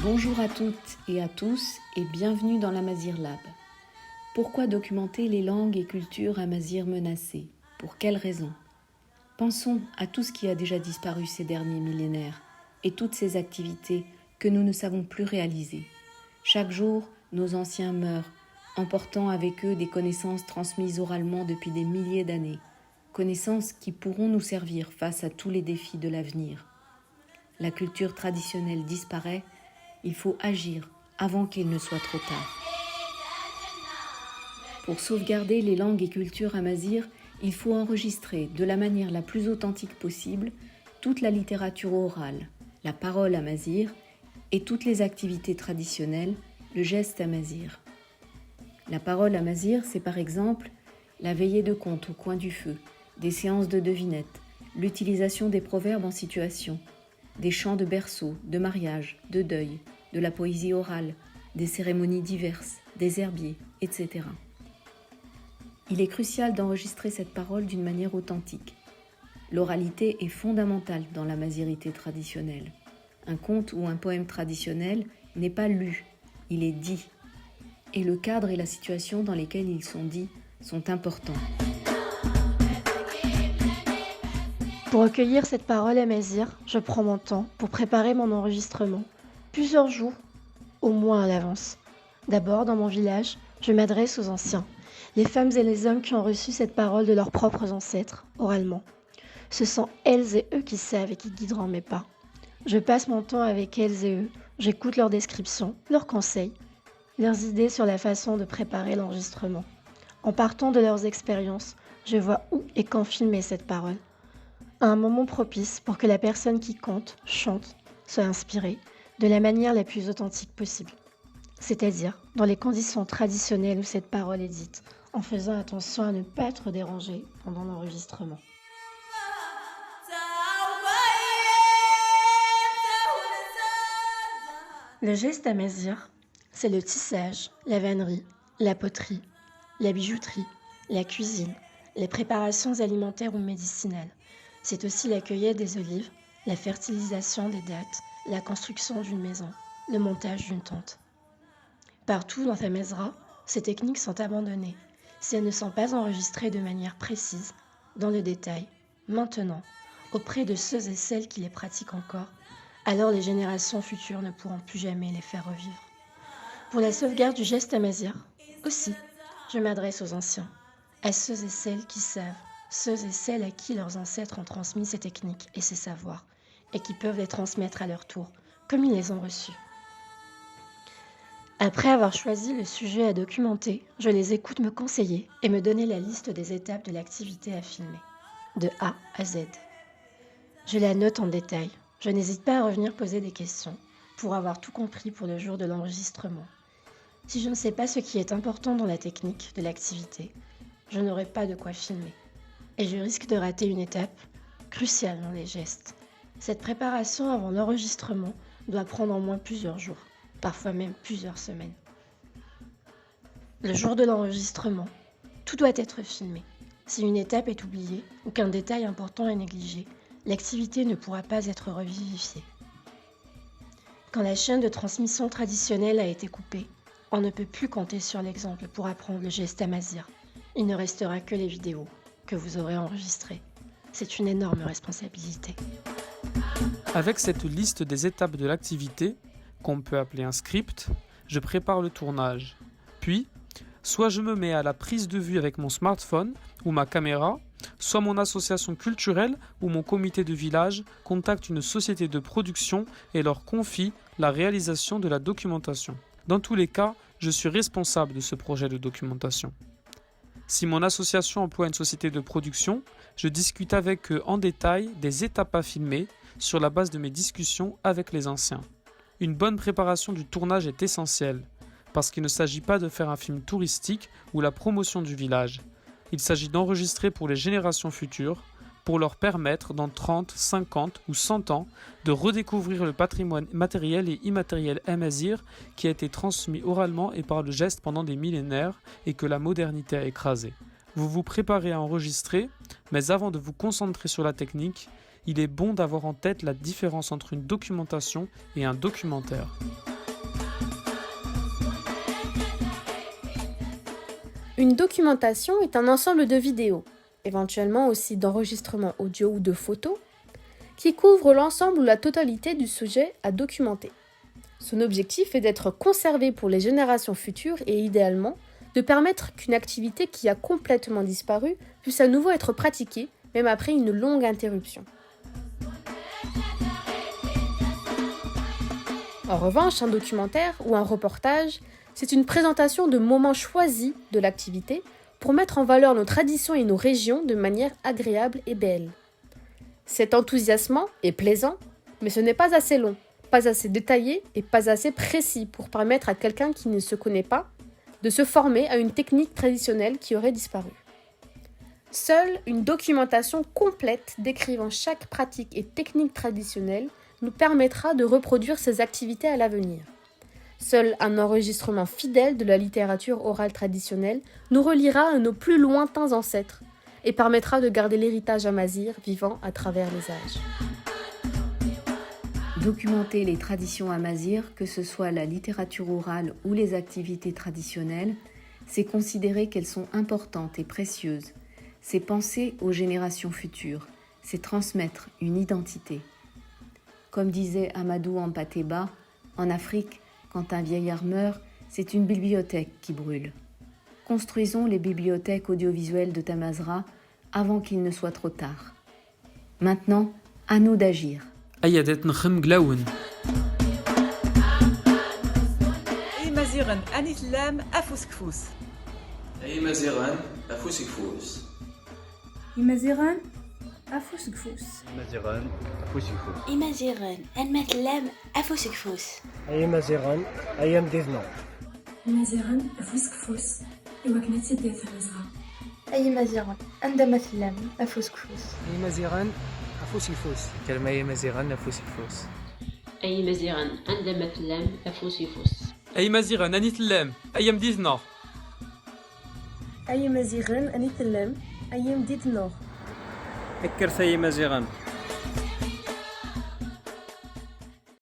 Bonjour à toutes et à tous et bienvenue dans l'Amazigh Lab. Pourquoi documenter les langues et cultures amazighs menacées? Pour quelles raisons? Pensons à tout ce qui a déjà disparu ces derniers millénaires et toutes ces activités que nous ne savons plus réaliser. Chaque jour, nos anciens meurent, emportant avec eux des connaissances transmises oralement depuis des milliers d'années, connaissances qui pourront nous servir face à tous les défis de l'avenir. La culture traditionnelle disparaît, il faut agir avant qu'il ne soit trop tard. Pour sauvegarder les langues et cultures amazighs, il faut enregistrer de la manière la plus authentique possible toute la littérature orale, la parole amazigh et toutes les activités traditionnelles, le geste amazigh. La parole amazigh, c'est par exemple la veillée de conte au coin du feu, des séances de devinettes, l'utilisation des proverbes en situation, des chants de berceau, de mariage, de deuil, de la poésie orale, des cérémonies diverses, des herbiers, etc. Il est crucial d'enregistrer cette parole d'une manière authentique. L'oralité est fondamentale dans la mazirité traditionnelle. Un conte ou un poème traditionnel n'est pas lu, il est dit. Et le cadre et la situation dans lesquels ils sont dits sont importants. Pour recueillir cette parole amazigh, je prends mon temps pour préparer mon enregistrement, plusieurs jours, au moins à l'avance. D'abord, dans mon village, je m'adresse aux anciens, les femmes et les hommes qui ont reçu cette parole de leurs propres ancêtres, oralement. Ce sont elles et eux qui savent et qui guideront mes pas. Je passe mon temps avec elles et eux, j'écoute leurs descriptions, leurs conseils, leurs idées sur la façon de préparer l'enregistrement. En partant de leurs expériences, je vois où et quand filmer cette parole. À un moment propice pour que la personne qui compte, chante, soit inspirée de la manière la plus authentique possible. C'est-à-dire dans les conditions traditionnelles où cette parole est dite, en faisant attention à ne pas être dérangé pendant l'enregistrement. Le geste amazigh, c'est le tissage, la vannerie, la poterie, la bijouterie, la cuisine, les préparations alimentaires ou médicinales. C'est aussi la cueillette des olives, la fertilisation des dattes, la construction d'une maison, le montage d'une tente. Partout dans Tamazra, ces techniques sont abandonnées si elles ne sont pas enregistrées de manière précise, dans le détail, maintenant, auprès de ceux et celles qui les pratiquent encore. Alors les générations futures ne pourront plus jamais les faire revivre. Pour la sauvegarde du geste amazigh, aussi, je m'adresse aux anciens, à ceux et celles qui savent, ceux et celles à qui leurs ancêtres ont transmis ces techniques et ces savoirs, et qui peuvent les transmettre à leur tour, comme ils les ont reçus. Après avoir choisi le sujet à documenter, je les écoute me conseiller et me donner la liste des étapes de l'activité à filmer, de A à Z. Je la note en détail. Je n'hésite pas à revenir poser des questions pour avoir tout compris pour le jour de l'enregistrement. Si je ne sais pas ce qui est important dans la technique de l'activité, je n'aurai pas de quoi filmer. Et je risque de rater une étape cruciale dans les gestes. Cette préparation avant l'enregistrement doit prendre au moins plusieurs jours, parfois même plusieurs semaines. Le jour de l'enregistrement, tout doit être filmé. Si une étape est oubliée ou qu'un détail important est négligé, l'activité ne pourra pas être revivifiée. Quand la chaîne de transmission traditionnelle a été coupée, on ne peut plus compter sur l'exemple pour apprendre le geste amazigh. Il ne restera que les vidéos que vous aurez enregistrées. C'est une énorme responsabilité. Avec cette liste des étapes de l'activité, qu'on peut appeler un script, je prépare le tournage. Puis, soit je me mets à la prise de vue avec mon smartphone ou ma caméra, soit mon association culturelle ou mon comité de village contacte une société de production et leur confie la réalisation de la documentation. Dans tous les cas, je suis responsable de ce projet de documentation. Si mon association emploie une société de production, je discute avec eux en détail des étapes à filmer sur la base de mes discussions avec les anciens. Une bonne préparation du tournage est essentielle, parce qu'il ne s'agit pas de faire un film touristique ou la promotion du village. Il s'agit d'enregistrer pour les générations futures, pour leur permettre, dans 30, 50 ou 100 ans, de redécouvrir le patrimoine matériel et immatériel amazigh qui a été transmis oralement et par le geste pendant des millénaires et que la modernité a écrasé. Vous vous préparez à enregistrer, mais avant de vous concentrer sur la technique, il est bon d'avoir en tête la différence entre une documentation et un documentaire. Une documentation est un ensemble de vidéos, éventuellement aussi d'enregistrements audio ou de photos, qui couvre l'ensemble ou la totalité du sujet à documenter. Son objectif est d'être conservé pour les générations futures et idéalement de permettre qu'une activité qui a complètement disparu puisse à nouveau être pratiquée, même après une longue interruption. En revanche, un documentaire ou un reportage, c'est une présentation de moments choisis de l'activité pour mettre en valeur nos traditions et nos régions de manière agréable et belle. C'est enthousiasmant et plaisant, mais ce n'est pas assez long, pas assez détaillé et pas assez précis pour permettre à quelqu'un qui ne se connaît pas de se former à une technique traditionnelle qui aurait disparu. Seule une documentation complète décrivant chaque pratique et technique traditionnelle nous permettra de reproduire ces activités à l'avenir. Seul un enregistrement fidèle de la littérature orale traditionnelle nous reliera à nos plus lointains ancêtres et permettra de garder l'héritage amazigh vivant à travers les âges. Documenter les traditions amazighs, que ce soit la littérature orale ou les activités traditionnelles, c'est considérer qu'elles sont importantes et précieuses. C'est penser aux générations futures, c'est transmettre une identité. Comme disait Amadou Hampâté-Bâ, en Afrique, quand un vieillard meurt, c'est une bibliothèque qui brûle. Construisons les bibliothèques audiovisuelles de Tamazra avant qu'il ne soit trop tard. Maintenant, à nous d'agir. أيدت نخم قلاون أي مزيغن أني تلام أفوس كفوس أي مزيغان أفوس كفوس إمازيغان أفوس كفوس مزيغان أفوس يفوس إمازيغان المثلام أفوس كفوس أي مزيغان أيام ديزنو إمازيغان أفوس كفوس إواكنا تسدي ثمزغا أي مزيغان عندما مثلام أفوس كفوس أي مزيغان أفوس يفوس كلمة أي مزيغان أفوس يفوس أي مزيغان عندما مثلام أفوس يفوس أي مزيغا ناني تلام أيام ديزنور أي مزيغان أني تلام أيام ديت نور أكرت أي مزيغان